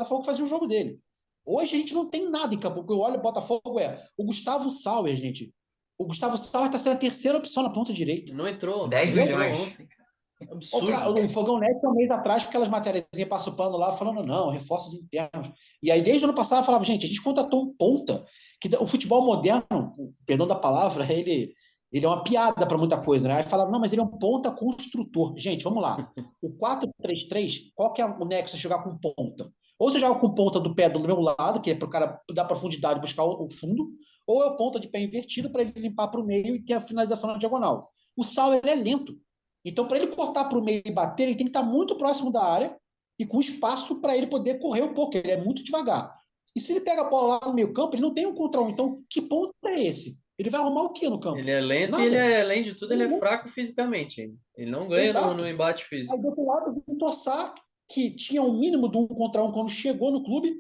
Botafogo fazia o jogo dele. Hoje a gente não tem nada em campo, porque eu olho o Botafogo, o Gustavo Sauer, gente. O Gustavo Sauer está sendo a terceira opção na ponta direita. Não entrou. 10 não milhões. entrou ontem, cara. Absurdo. O Fogão Net, um mês atrás, porque aquelas matérias passam o pano lá, falando, não, reforços internos. E aí, desde o ano passado, eu falava, gente, a gente contratou um ponta, que o futebol moderno, perdão da palavra, ele é uma piada para muita coisa, né? Aí falava, não, mas ele é um ponta construtor. Gente, vamos lá. O 4-3-3, qual que é o nexo de jogar com ponta? Ou você joga com ponta do pé do meu lado, que é para o cara dar profundidade e buscar o fundo, ou é o ponta de pé invertido para ele limpar para o meio e ter a finalização na diagonal. O Sal, ele é lento. Então, para ele cortar para o meio e bater, ele tem que estar muito próximo da área e com espaço para ele poder correr um pouco. Ele é muito devagar. E se ele pega a bola lá no meio campo, ele não tem um contra um. Então, que ponto é esse? Ele vai arrumar o quê no campo? Ele é lento. Nada. E além de tudo, ele é fraco fisicamente. Ele não ganha no embate físico. Aí, do outro lado, o Vitor Sá, que tinha um mínimo de um contra um quando chegou no clube,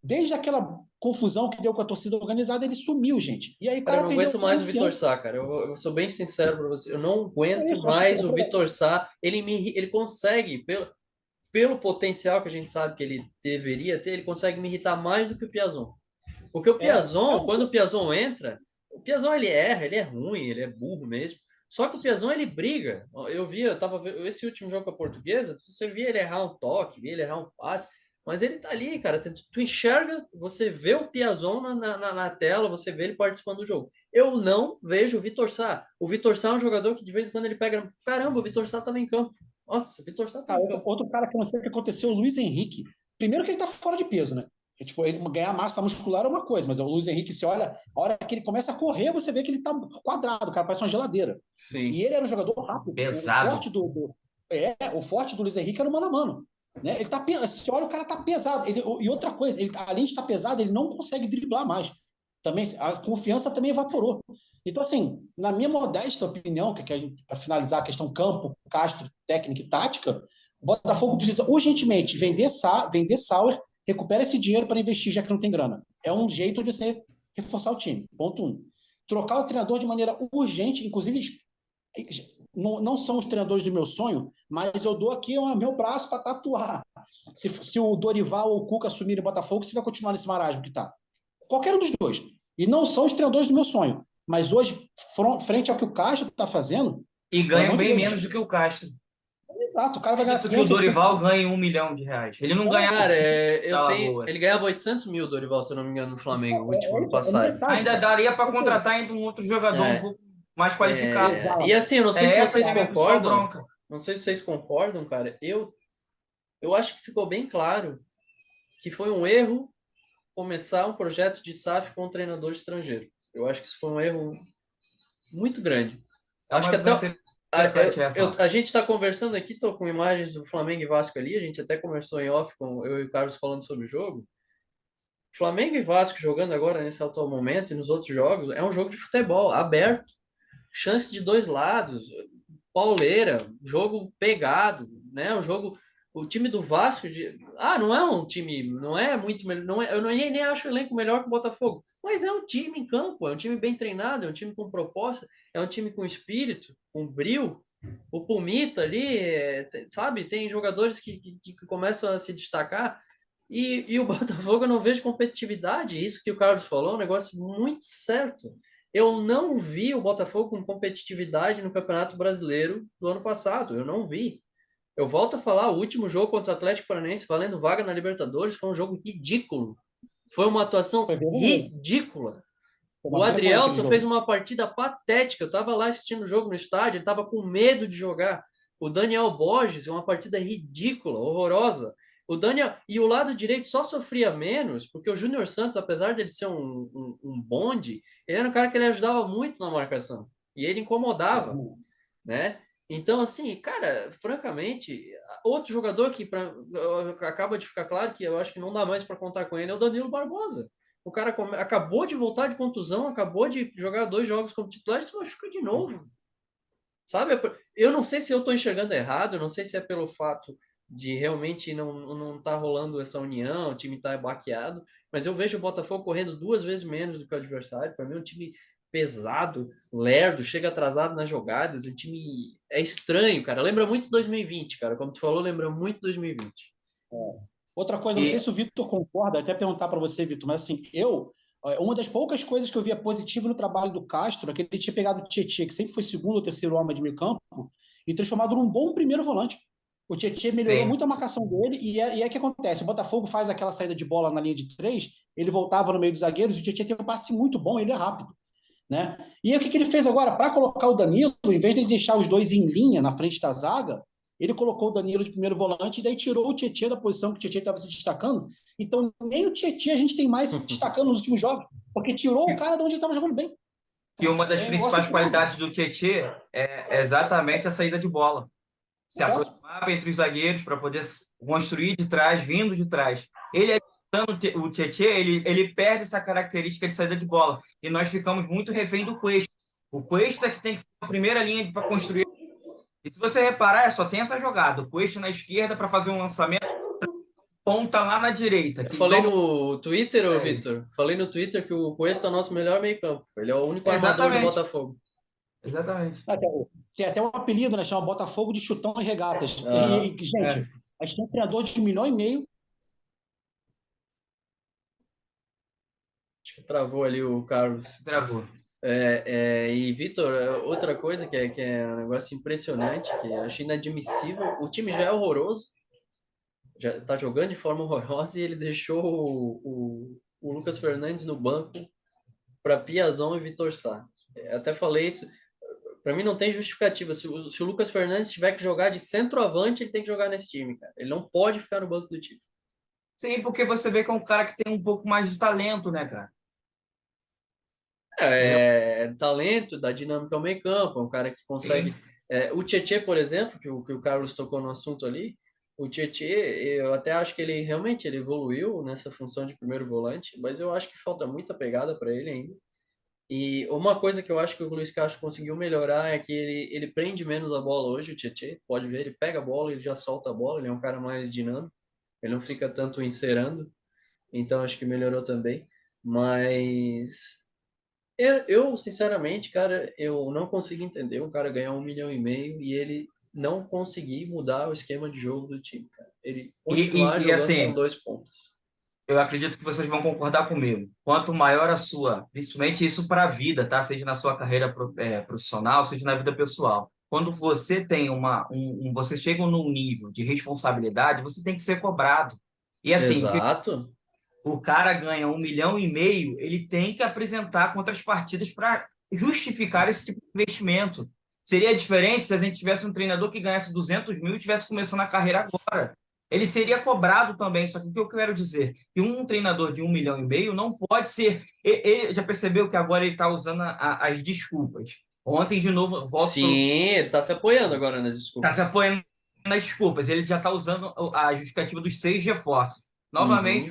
desde aquela confusão que deu com a torcida organizada, ele sumiu, gente. E aí o cara, eu não aguento mais o Vitor Sá, cara. Eu sou bem sincero para você. Eu não aguento mais o Vitor Sá. Ele consegue, pelo potencial que a gente sabe que ele deveria ter, ele consegue me irritar mais do que o Piazon. Porque o Piazon, quando o Piazon entra, o Piazon ele erra, ele é ruim, ele é burro mesmo. Só que o Piazon ele briga. Eu tava vendo esse último jogo com a Portuguesa, você via ele errar um toque, via ele errar um passe, mas ele tá ali, cara. Tu enxerga, você vê o Piazon na tela, você vê ele participando do jogo. Eu não vejo o Vitor Sá. O Vitor Sá é um jogador que de vez em quando ele pega. Caramba, o Vitor Sá tava em campo. Nossa, o Vitor Sá tá em campo. Outro cara que eu não sei o que aconteceu, o Luiz Henrique. Primeiro que ele tá fora de peso, né? Tipo, ele ganhar massa muscular é uma coisa, mas o Luiz Henrique, você olha, a hora que ele começa a correr, você vê que ele tá quadrado, cara, parece uma geladeira. Sim. E ele era um jogador rápido. Pesado. O forte do Luiz Henrique era no mano a mano. Né? Ele tá, você olha, o cara tá pesado. E outra coisa, ele, além de estar pesado, ele não consegue driblar mais. Também, a confiança também evaporou. Então, assim, na minha modesta opinião, para finalizar a questão campo, Castro, técnica e tática, o Botafogo precisa urgentemente vender Sauer, recupera esse dinheiro para investir, já que não tem grana. É um jeito de você reforçar o time. Ponto 1. Trocar o treinador de maneira urgente, inclusive, não são os treinadores do meu sonho, mas eu dou aqui o meu braço para tatuar. Se o Dorival ou o Cuca assumirem o Botafogo, você vai continuar nesse marasmo que está. Qualquer um dos dois. E não são os treinadores do meu sonho. Mas hoje, frente ao que o Castro está fazendo... E ganham bem menos do que o Castro. Exato, o cara vai ganhar... Que o Dorival ganha R$1 milhão. Ele não ganha... Cara, ele ganhava 800 mil, Dorival, se eu não me engano, no Flamengo, no último ano passado. Ainda daria para contratar ainda um outro jogador um pouco mais qualificado. E assim, eu não sei se vocês concordam. Não sei se vocês concordam, cara. Eu acho que ficou bem claro que foi um erro começar um projeto de SAF com um treinador estrangeiro. Eu acho que isso foi um erro muito grande. Acho que até a gente está conversando aqui, tô com imagens do Flamengo e Vasco ali, a gente até conversou em off com eu e o Carlos falando sobre o jogo. Flamengo e Vasco jogando agora nesse atual momento e nos outros jogos, é um jogo de futebol aberto, chance de dois lados, pauleira, jogo pegado, né? O time do Vasco, não é um time, não é muito melhor, não é, eu nem acho o elenco melhor que o Botafogo, mas é um time em campo, é um time bem treinado, é um time com proposta, é um time com espírito, com brio. O Pumita ali, sabe, tem jogadores que começam a se destacar. E o Botafogo eu não vejo competitividade. Isso que o Carlos falou é um negócio muito certo. Eu não vi o Botafogo com competitividade no Campeonato Brasileiro do ano passado. Eu não vi. Eu volto a falar, o último jogo contra o Atlético Paranaense, valendo vaga na Libertadores, foi um jogo ridículo. Foi uma atuação ridícula. O Adrielson fez uma partida patética. Eu estava lá assistindo o jogo no estádio, ele estava com medo de jogar. O Daniel Borges, uma partida ridícula, horrorosa. O Daniel e o lado direito só sofria menos, porque o Júnior Santos, apesar de ele ser um bonde, ele era um cara que ele ajudava muito na marcação. E ele incomodava, né? Então, assim, cara, francamente, outro jogador que acaba de ficar claro que eu acho que não dá mais para contar com ele é o Danilo Barbosa. O cara acabou de voltar de contusão, acabou de jogar 2 jogos como titular e se machucou de novo. Sabe? Eu não sei se eu estou enxergando errado, eu não sei se é pelo fato de realmente não tá rolando essa união, o time tá baqueado, mas eu vejo o Botafogo correndo 2 vezes menos do que o adversário. Para mim é um time pesado, lerdo, chega atrasado nas jogadas, um time é estranho, cara. Lembra muito 2020, cara. Como tu falou, lembra muito 2020. Outra coisa, não sei se o Vitor concorda, até perguntar para você, Vitor, mas assim, uma das poucas coisas que eu via positivo no trabalho do Castro é que ele tinha pegado o Tietê, que sempre foi segundo ou terceiro homem de meio campo, e transformado num bom primeiro volante. O Tietê melhorou muito a marcação dele, e é que acontece, o Botafogo faz aquela saída de bola na linha de 3, ele voltava no meio dos zagueiros, o Tietê tem um passe muito bom, ele é rápido. Né? E aí, o que ele fez agora? Para colocar o Danilo, em vez de deixar os dois em linha na frente da zaga, ele colocou o Danilo de primeiro volante e daí tirou o Tietê da posição que o Tietê estava se destacando. Então, nem o Tietê a gente tem mais se destacando nos últimos jogos, porque tirou o cara de onde ele estava jogando bem. E uma das principais qualidades do Tietê é exatamente a saída de bola. Se aproximar entre os zagueiros para poder construir de trás, vindo de trás. Ele, o Tietê, ele perde essa característica de saída de bola. E nós ficamos muito refém do Cuesta. O Cuesta que tem que ser a primeira linha para construir. E se você reparar, só tem essa jogada. O Cuesta na esquerda para fazer um lançamento, ponta lá na direita. Falei no Twitter, Vitor. Falei no Twitter que o Cuesta é o nosso melhor meio-campo. Ele é o único armador do Botafogo. Exatamente. Tem até um apelido, né? Chama Botafogo de chutão e regatas. Gente, a gente tem um treinador de 1,5 milhão. Acho que travou ali o Carlos. Travou. E, Vitor, outra coisa que é um negócio impressionante, que eu acho inadmissível, o time já é horroroso, já está jogando de forma horrorosa e ele deixou o Lucas Fernandes no banco para Piazon e Vitor Sá. Até falei isso, para mim não tem justificativa. Se o Lucas Fernandes tiver que jogar de centroavante, ele tem que jogar nesse time, cara. Ele não pode ficar no banco do time. Sim, porque você vê que é um cara que tem um pouco mais de talento, né, cara? Talento, da dinâmica ao meio campo, é um cara que consegue... o Tietê, por exemplo, que o Carlos tocou no assunto ali, o Tietê, eu até acho que ele realmente evoluiu nessa função de primeiro volante, mas eu acho que falta muita pegada para ele ainda. E uma coisa que eu acho que o Luiz Castro conseguiu melhorar é que ele prende menos a bola hoje, o Tietê, pode ver, ele pega a bola, ele já solta a bola, ele é um cara mais dinâmico, ele não fica tanto encerando, então acho que melhorou também, mas eu sinceramente, cara, eu não consigo entender um cara ganhar 1,5 milhão e ele não conseguir mudar o esquema de jogo do time, cara. Ele continuar jogando assim, com 2 pontas. Eu acredito que vocês vão concordar comigo. Quanto maior a sua, principalmente isso para a vida, tá? Seja na sua carreira profissional, seja na vida pessoal. Quando você tem você chega num nível de responsabilidade, você tem que ser cobrado. E assim, Exato. O cara ganha 1,5 milhão, ele tem que apresentar contrapartidas para justificar esse tipo de investimento. Seria diferente se a gente tivesse um treinador que ganhasse 200 mil e estivesse começando a carreira agora. Ele seria cobrado também, só que o que eu quero dizer? Que um treinador de 1,5 milhão não pode ser... Ele já percebeu que agora ele está usando as desculpas. Ontem, de novo... Ele está se apoiando agora nas desculpas. Está se apoiando nas desculpas. Ele já está usando a justificativa dos 6 reforços. Novamente,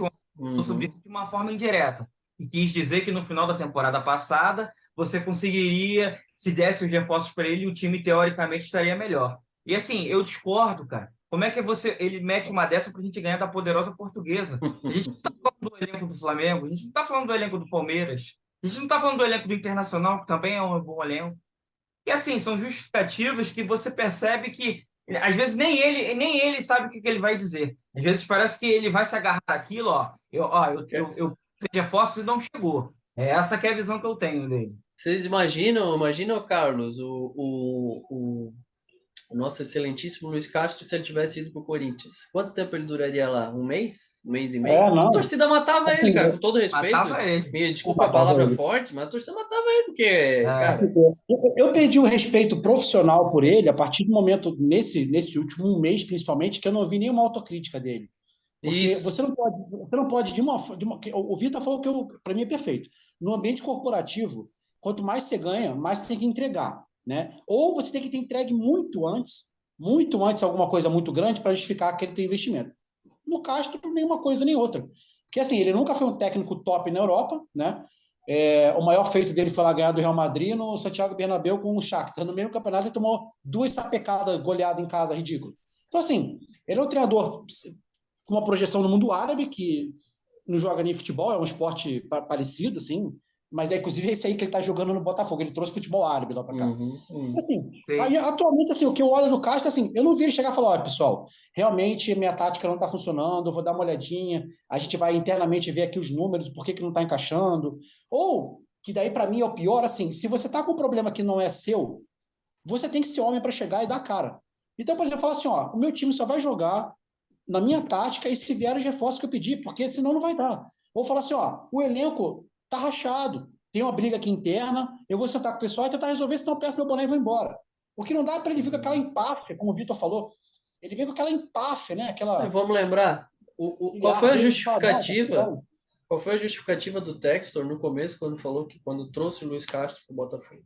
sobre isso de uma forma indireta. E quis dizer que no final da temporada passada, você conseguiria, se desse os reforços para ele, o time teoricamente estaria melhor. E assim, eu discordo, cara. Como é que ele mete uma dessa para a gente ganhar da poderosa Portuguesa? A gente não está falando do elenco do Flamengo, a gente não está falando do elenco do Palmeiras, a gente não está falando do elenco do Internacional, que também é um bom elenco. E assim, são justificativas que você percebe que às vezes nem ele sabe o que ele vai dizer. Às vezes parece que ele vai se agarrar àquilo, eu reforço e não chegou. Essa que é a visão que eu tenho dele. Vocês imaginam, Carlos, o nosso excelentíssimo Luiz Castro, se ele tivesse ido para o Corinthians? Quanto tempo ele duraria lá? Um mês? Um mês e meio? A torcida matava ele, cara, com todo respeito. Matava ele. Me desculpa a palavra forte, mas a torcida matava ele, porque, cara... Eu perdi o respeito profissional por ele a partir do momento, nesse último mês, principalmente, que eu não vi nenhuma autocrítica dele. Porque você não pode o Vitor falou que para mim é perfeito. No ambiente corporativo, quanto mais você ganha, mais você tem que entregar. Né? Ou você tem que ter entregue muito antes alguma coisa muito grande para justificar aquele teu investimento. No Castro, nenhuma coisa nem outra. Porque assim, ele nunca foi um técnico top na Europa, né? O maior feito dele foi lá ganhar do Real Madrid no Santiago Bernabéu com o Shakhtar. No mesmo campeonato ele tomou 2 sapecadas goleadas em casa, ridículo. Então assim, ele é um treinador com uma projeção no mundo árabe, que não joga nem futebol, é um esporte parecido, assim, mas é inclusive esse aí que ele tá jogando no Botafogo, ele trouxe futebol árabe lá para cá. Assim, aí, atualmente, assim, o que eu olho do Castro, assim, eu não vi ele chegar e falar, olha, pessoal, realmente minha tática não tá funcionando, eu vou dar uma olhadinha, a gente vai internamente ver aqui os números, por que não tá encaixando, ou, que daí para mim é o pior, assim, se você tá com um problema que não é seu, você tem que ser homem para chegar e dar a cara. Então, por exemplo, falar assim, ó, o meu time só vai jogar na minha tática e se vier os reforços que eu pedi, porque senão não vai dar. Ou falar assim, ó, o elenco tá rachado, tem uma briga aqui interna, eu vou sentar com o pessoal e tentar resolver, senão eu peço meu boné e vou embora. Porque não dá para ele vir com aquela empáfia, como o Vitor falou. Ele vem com aquela empáfia, né? Aquela... Vamos lembrar, qual foi a justificativa? Qual foi a justificativa do Textor no começo, quando falou que quando trouxe o Luiz Castro para o Botafogo?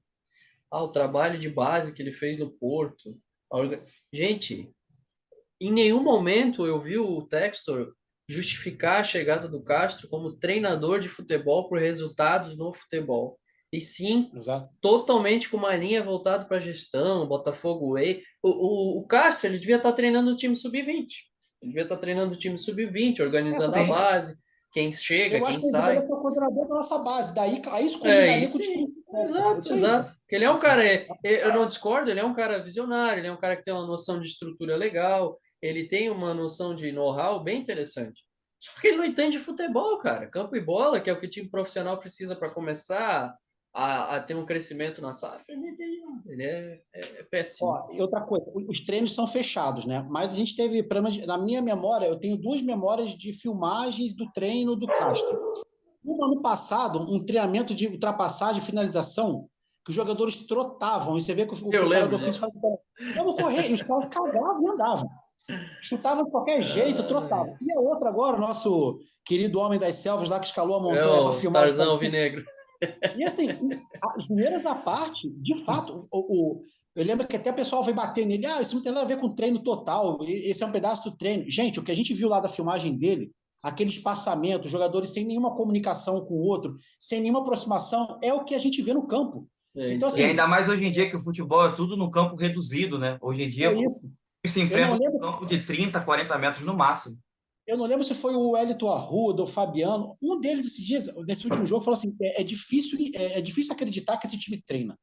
O trabalho de base que ele fez no Porto. Gente, em nenhum momento eu vi o Textor justificar a chegada do Castro como treinador de futebol por resultados no futebol. E sim, totalmente com uma linha voltada para a gestão, Botafogo Way. O Castro, ele devia estar treinando o time sub-20. Ele devia estar treinando o time sub-20, organizando a base, quem chega, quem sai. Eu acho que ele deveria ser o coordenador da nossa base. Daí isso combinaria com o time. Exato. Porque ele é um cara, eu não discordo, ele é um cara visionário, ele é um cara que tem uma noção de estrutura legal, ele tem uma noção de know-how bem interessante. Só que ele não entende futebol, cara. Campo e bola, que é o que o time profissional precisa para começar a ter um crescimento na SAF, ele não entende nada. Ele é péssimo. Ó, e outra coisa, os treinos são fechados, né? Mas a gente teve, na minha memória, eu tenho 2 memórias de filmagens do treino do Castro. No ano passado, um treinamento de ultrapassagem e finalização, que os jogadores trotavam, e você vê que o preparador físico falava, vamos correr, e os caras cagavam e andavam. Chutavam de qualquer jeito, trotavam. E a outra agora, o nosso querido homem das selvas lá que escalou a montanha para filmar. Tarzan Alvinegro. E assim, as zoeiras à parte, de fato, eu lembro que até o pessoal vai bater nele, isso não tem nada a ver com treino total, esse é um pedaço do treino. Gente, o que a gente viu lá da filmagem dele, aquele espaçamento, jogadores sem nenhuma comunicação com o outro, sem nenhuma aproximação, é o que a gente vê no campo. Então, assim, e ainda mais hoje em dia que o futebol é tudo no campo reduzido, né? Hoje em dia se enfrenta um campo de 30, 40 metros no máximo. Eu não lembro se foi o Wellington Arruda, o Fabiano, um deles esses dias, nesse último jogo, falou assim, é difícil acreditar que esse time treina.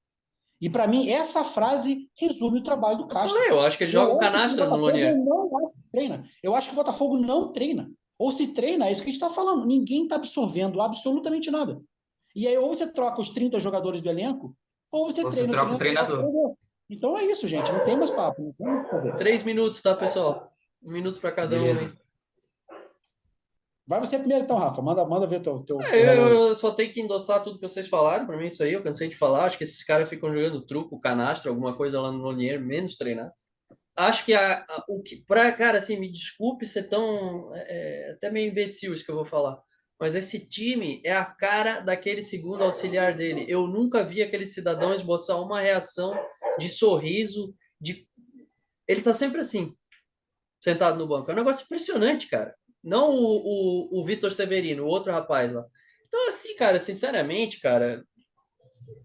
E para mim, essa frase resume o trabalho do Castro. Eu acho que ele joga o canastra no Lonier. Eu acho que o Botafogo não treina. Ou se treina, é isso que a gente está falando. Ninguém está absorvendo absolutamente nada. E aí, ou você troca os 30 jogadores do elenco, ou você troca o treinador. Então é isso, gente. Não tem mais papo. Não tem mais fazer. 3 minutos, tá, pessoal? 1 minuto para cada um, hein? Vai você primeiro então, Rafa. Manda ver teu... Eu só tenho que endossar tudo que vocês falaram. Para mim, isso aí, eu cansei de falar. Acho que esses caras ficam jogando truco, canastro, alguma coisa lá no Lonier, menos treinado. Acho que cara, assim, me desculpe ser tão até meio imbecil isso que eu vou falar, mas esse time é a cara daquele segundo auxiliar dele. Eu nunca vi aquele cidadão esboçar uma reação de sorriso, ele tá sempre assim, sentado no banco. É um negócio impressionante, cara. Não o Vitor Severino, o outro rapaz lá. Então, assim, cara, sinceramente, cara,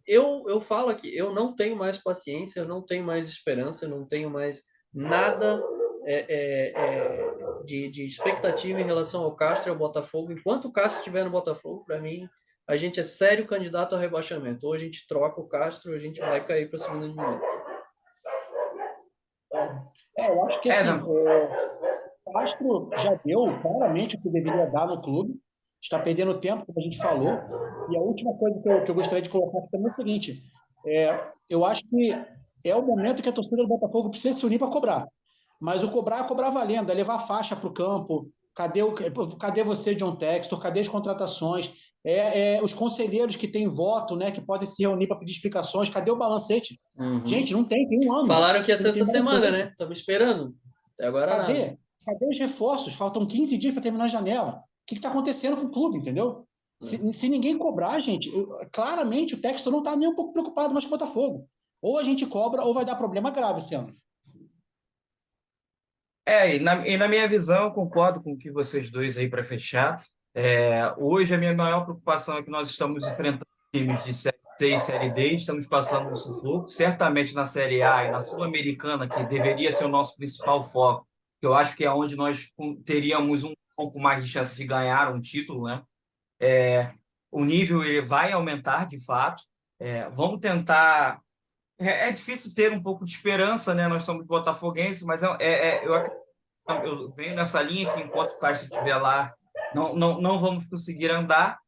eu falo aqui, eu não tenho mais paciência, eu não tenho mais esperança, eu não tenho mais nada de expectativa em relação ao Castro e ao Botafogo. Enquanto o Castro estiver no Botafogo, para mim, a gente é sério candidato ao rebaixamento. Ou a gente troca o Castro, ou a gente vai cair para a segunda divisão. Eu acho que assim, o Castro já deu claramente o que deveria dar no clube. Está perdendo tempo, como a gente falou. E a última coisa que eu gostaria de colocar aqui também é o seguinte: eu acho que é o momento que a torcida do Botafogo precisa se unir para cobrar. Mas o cobrar é cobrar valendo, é levar a faixa para o campo. Cadê você, John Textor? Cadê as contratações? Os conselheiros que têm voto, né, que podem se reunir para pedir explicações. Cadê o balancete? Gente, não tem 1 ano. Falaram que ia ser essa semana, né? Estamos esperando. Até agora Cadê os reforços? Faltam 15 dias para terminar a janela. O que está acontecendo com o clube, entendeu? Se ninguém cobrar, gente, claramente o Textor não está nem um pouco preocupado mais com o Botafogo. Ou a gente cobra ou vai dar problema grave esse ano. E na minha visão, eu concordo com o que vocês dois aí para fechar. Hoje a minha maior preocupação é que nós estamos enfrentando times de Série C e Série D, estamos passando um sufoco, certamente na Série A e na Sul-Americana, que deveria ser o nosso principal foco, que eu acho que é onde nós teríamos um pouco mais de chance de ganhar um título, né? o nível ele vai aumentar de fato. Vamos tentar. É difícil ter um pouco de esperança, né? Nós somos botafoguenses, mas eu venho nessa linha que enquanto o Castro estiver lá, não vamos conseguir andar,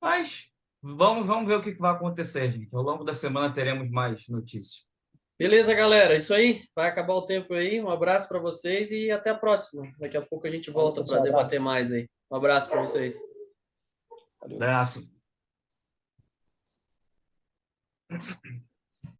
mas vamos ver o que vai acontecer, gente. Ao longo da semana teremos mais notícias. Beleza, galera. Isso aí. Vai acabar o tempo aí. Um abraço para vocês e até a próxima. Daqui a pouco a gente volta para debater mais aí. Um abraço para vocês. Abraço.